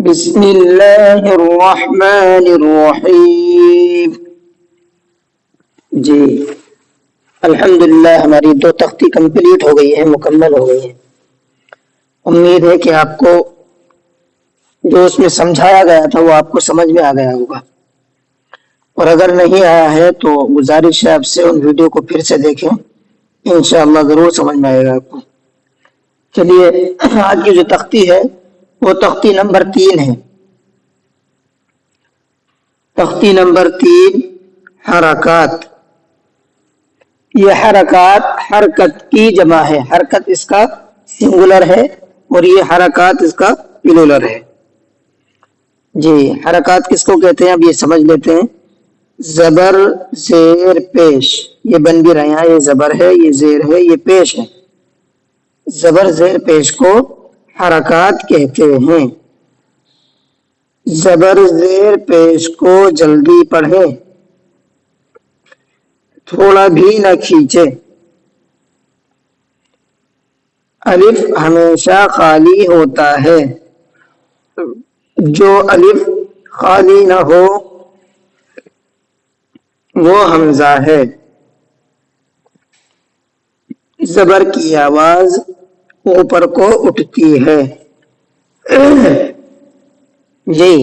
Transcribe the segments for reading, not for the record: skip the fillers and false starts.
بسم اللہ الرحمن الرحیم۔ جی الحمدللہ ہماری دو تختی کمپلیٹ ہو گئی ہیں، مکمل ہو گئی ہیں۔ امید ہے کہ آپ کو جو اس میں سمجھایا گیا تھا وہ آپ کو سمجھ میں آ گیا ہوگا، اور اگر نہیں آیا ہے تو گزارش ہے آپ سے ان ویڈیو کو پھر سے دیکھیں، انشاءاللہ ضرور سمجھ میں آئے گا آپ کو۔ چلیے آج کی جو تختی ہے وہ تختی نمبر 3 ہے۔ تختی نمبر 3 حرکات۔ یہ حرکات حرکت کی جمع ہے، حرکت اس کا سنگولر ہے اور یہ حرکات اس کا پلورل ہے۔ جی حرکات کس کو کہتے ہیں اب یہ سمجھ لیتے ہیں۔ زبر زیر پیش، یہ بن بھی رہے ہیں، یہ زبر ہے، یہ زیر ہے، یہ پیش ہے۔ زبر زیر پیش کو حرکات کہتے ہیں۔ زبر زیر پیش کو جلدی پڑھیں، تھوڑا بھی نہ کھینچے۔ الف ہمیشہ خالی ہوتا ہے، جو الف خالی نہ ہو وہ حمزہ ہے۔ زبر کی آواز اوپر کو اٹھتی ہے۔ جی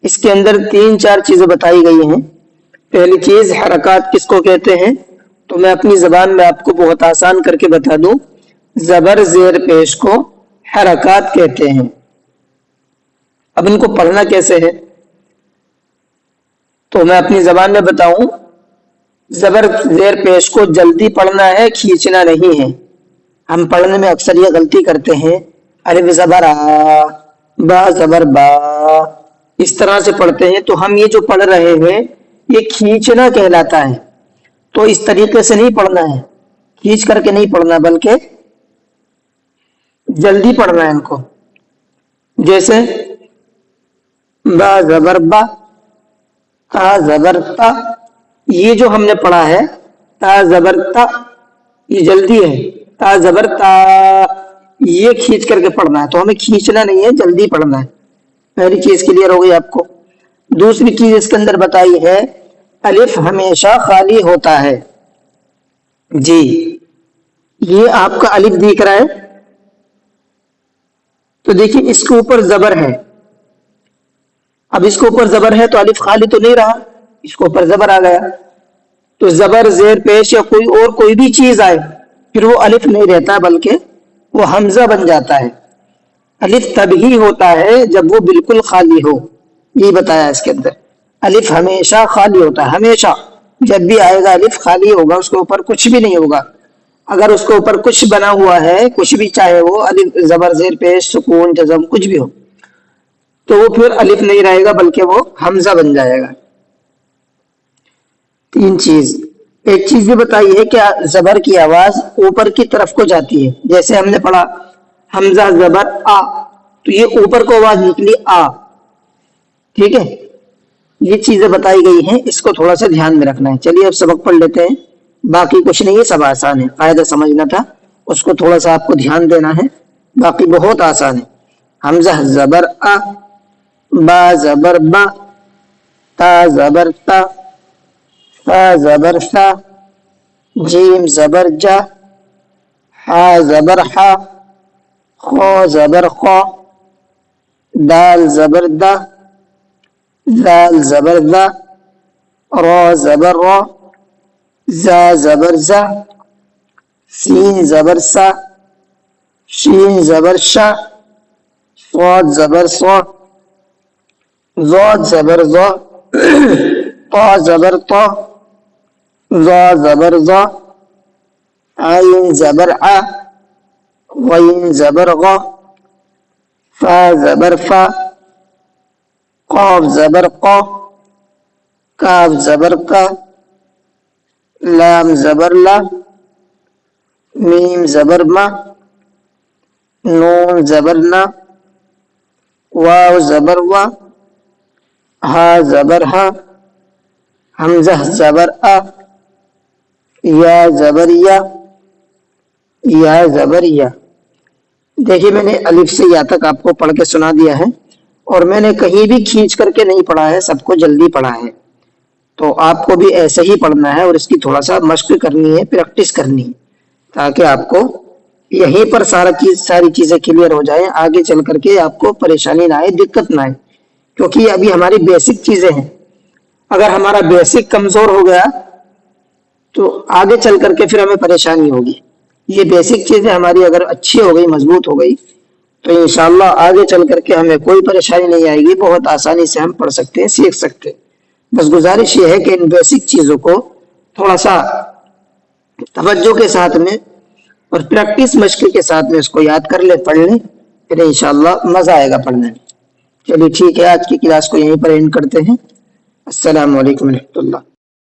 اس کے اندر 3-4 چیزیں بتائی گئی ہیں۔ پہلی چیز حرکات کس کو کہتے ہیں، تو میں اپنی زبان میں آپ کو بہت آسان کر کے بتا دوں، زبر زیر پیش کو حرکات کہتے ہیں۔ اب ان کو پڑھنا کیسے ہے تو میں اپنی زبان میں بتاؤں، زبر زیر پیش کو جلدی پڑھنا ہے، کھینچنا نہیں ہے۔ ہم پڑھنے میں اکثر یہ غلطی کرتے ہیں، الف زبر آ، با زبر با، اس طرح سے پڑھتے ہیں، تو ہم یہ جو پڑھ رہے ہیں یہ کھینچنا کہلاتا ہے۔ تو اس طریقے سے نہیں پڑھنا ہے، کھینچ کر کے نہیں پڑھنا، بلکہ جلدی پڑھنا ہے ان کو۔ جیسے با زبر با، تا زبر تا، یہ جو ہم نے پڑھا ہے تا زبر تا، یہ جلدی ہے، تا زبر تا، یہ کھینچ کر کے پڑھنا ہے، تو ہمیں کھینچنا نہیں ہے، جلدی پڑھنا ہے۔ پہلی چیز کلیئر ہو گئی آپ کو۔ دوسری چیز اس کے اندر بتائی ہے، الف ہمیشہ خالی ہوتا ہے۔ جی یہ آپ کا الف دکھ رہا ہے، تو دیکھیں اس کے اوپر زبر ہے، اب اس کے اوپر زبر ہے تو الف خالی تو نہیں رہا، اس کے اوپر زبر آ گیا، تو زبر زیر پیش یا کوئی بھی چیز آئے پھر وہ الف نہیں رہتا بلکہ وہ حمزہ بن جاتا ہے۔ الف تب ہی ہوتا ہے جب وہ بالکل خالی ہو، یہ بتایا اس کے اندر۔ الف ہمیشہ خالی ہوتا ہے، ہمیشہ جب بھی آئے گا الف خالی ہوگا، اس کے اوپر کچھ بھی نہیں ہوگا۔ اگر اس کے اوپر کچھ بنا ہوا ہے، کچھ بھی چاہے وہ الف زبر زیر پیش سکون جزم کچھ بھی ہو، تو وہ پھر الف نہیں رہے گا بلکہ وہ حمزہ بن جائے گا۔ 3 چیز۔ ایک چیز یہ بتائی ہے کہ زبر کی آواز اوپر کی طرف کو جاتی ہے، جیسے ہم نے پڑھا حمزہ زبر آ، تو یہ اوپر کو آواز نکلی آ، ٹھیک ہے، یہ چیزیں بتائی گئی ہیں، اس کو تھوڑا سا دھیان میں رکھنا ہے۔ چلیے اب سبق پڑھ لیتے ہیں، باقی کچھ نہیں ہے، سب آسان ہے، قاعدہ سمجھنا تھا، اس کو تھوڑا سا آپ کو دھیان دینا ہے، باقی بہت آسان ہے۔ حمزہ زبر آ، با زبر با، تا زبر تا، فا زبر فا، جیم زبر جا، حا زبر حا، خو زبر خو، دال زبر دا، زال زبر ذا، را زبر را، زا زبر زا، سین زبر سا، شین زبر شا، صاد زبر صا، ضاد زبر ضا، طا زبر طا، ظا زبر ظا، عین زبر ع، غین زبر غا، فا زبر فا، قاف زبر قا، کاف زبر کا، لام زبر لا، میم زبر ما، نون زبر نا، واو زبر وا، ہا زبر ہا، حمزہ زبر آ، یا زبر یا زبر یا۔ دیکھیے میں نے الف سے یا تک آپ کو پڑھ کے سنا دیا ہے، اور میں نے کہیں بھی کھینچ کر کے نہیں پڑھا ہے، سب کو جلدی پڑھا ہے. تو آپ کو بھی ایسے ہی پڑھنا ہے اور اس کی تھوڑا سا مشق کرنی ہے، پریکٹس کرنی ہے، تاکہ آپ کو یہیں پر ساری چیزیں کلیئر ہو جائیں، آگے چل کر کے آپ کو پریشانی نہ آئے، دقت نہ آئے. کیونکہ یہ ابھی ہماری بیسک چیزیں ہیں. اگر ہمارا بیسک کمزور ہو گیا تو آگے چل کر کے پھر ہمیں پریشانی ہوگی. یہ بیسک چیزیں ہماری اگر اچھی ہو گئی، مضبوط ہو گئی، تو انشاءاللہ آگے چل کر کے ہمیں کوئی پریشانی نہیں آئے گی، بہت آسانی سے ہم پڑھ سکتے ہیں، سیکھ سکتے ہیں. بس گزارش یہ ہے کہ ان بیسک چیزوں کو تھوڑا سا توجہ کے ساتھ میں اور پریکٹس مشق کے ساتھ میں اس کو یاد کر لیں، پڑھ لیں، پھر انشاءاللہ مزہ آئے گا پڑھنے میں. چلیے ٹھیک ہے، آج کی کلاس کو یہیں پر اینڈ کرتے ہیں. السلام علیکم ورحمۃ اللہ.